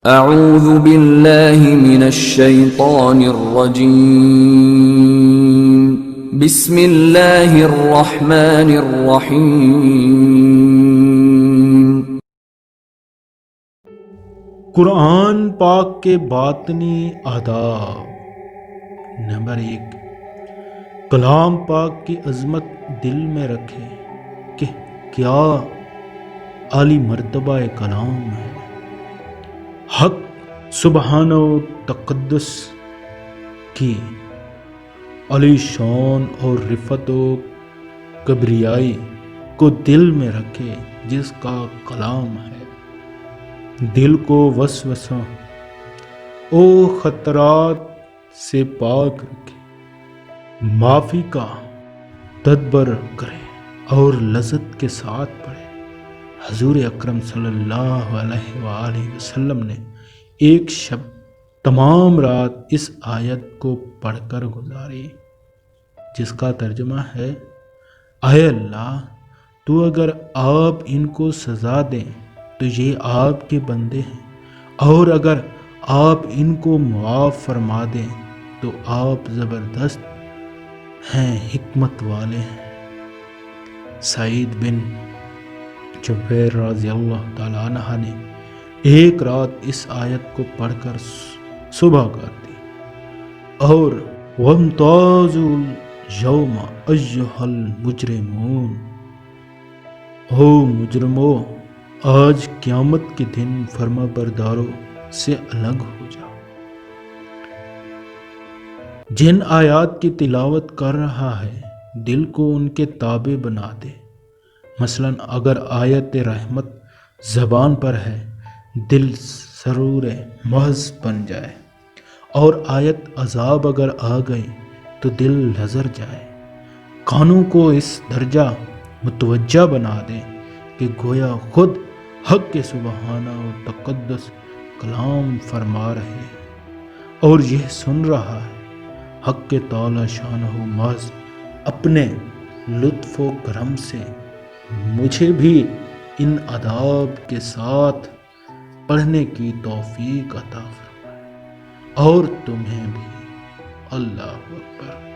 اعوذ باللہ من الشیطان الرجیم بسم اللہ الرحمن الرحیم۔ قرآن پاک کے باطنی آداب۔ نمبر 1، کلام پاک کی عظمت دل میں رکھے کہ کیا عالی مرتبہ کلام ہے۔ حق سبحانہ و تقدس کی علی شان اور رفعت و کبریائی کو دل میں رکھے جس کا کلام ہے۔ دل کو وسوسہ و خطرات سے پاک رکھے، معافی کا تدبر کرے اور لذت کے ساتھ پڑھے۔ حضور اکرم صلی اللہ علیہ وآلہ وسلم نے ایک شب تمام رات اس آیت کو پڑھ کر گزاری، جس کا ترجمہ ہے: اے اللہ، تو اگر آپ ان کو سزا دیں تو یہ آپ کے بندے ہیں، اور اگر آپ ان کو معاف فرما دیں تو آپ زبردست ہیں، حکمت والے ہیں۔ سعید بن جبیر رضی اللہ تعالیٰ عنہ نے ایک رات اس آیت کو پڑھ کر صبح کر دی اور وَامْتَازُوا الْيَوْمَ أَيُّهَا الْمُجْرِمُونَ، او مجرمو، آج قیامت کے دن فرما برداروں سے الگ ہو جاؤ۔ جن آیات کی تلاوت کر رہا ہے دل کو ان کے تابع بنا دے۔ مثلا اگر آیت رحمت زبان پر ہے، دل سرور محض بن جائے، اور آیت عذاب اگر آ گئی تو دل لرز جائے۔ کانوں کو اس درجہ متوجہ بنا دے کہ گویا خود حق کے سبحانہ و تقدس کلام فرما رہے ہیں اور یہ سن رہا ہے۔ حق کے تعالی شانہ محض اپنے لطف و کرم سے مجھے بھی ان آداب کے ساتھ پڑھنے کی توفیق عطا فرمائے، اور تمہیں بھی۔ اللہ اکبر۔